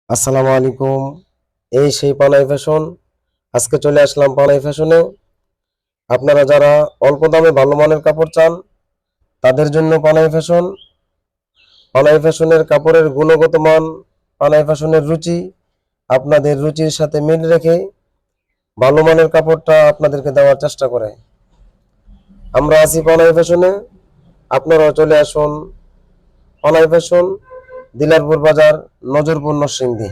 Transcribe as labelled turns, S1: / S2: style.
S1: আসসালামু আলাইকুম। এই সেই পানাই ফ্যাশন। আজকে চলে আসলাম পানাই ফ্যাশনে। আপনারা যারা অল্প দামে ভালো মানের কাপড় চান তাদের জন্য পানাই ফ্যাশন। পানাই ফ্যাশনের কাপড়ের গুণগত মান, পানাই ফ্যাশনের রুচি আপনাদের রুচির সাথে মিল রেখে ভালো মানের কাপড়টা আপনাদেরকে দেওয়ার চেষ্টা করে। আমরা আছি পানাই ফ্যাশনে। আপনারাও চলে আসুন পানাই ফ্যাশন, দিলারপুর বাজার, নজরপুর, নরসিংদী।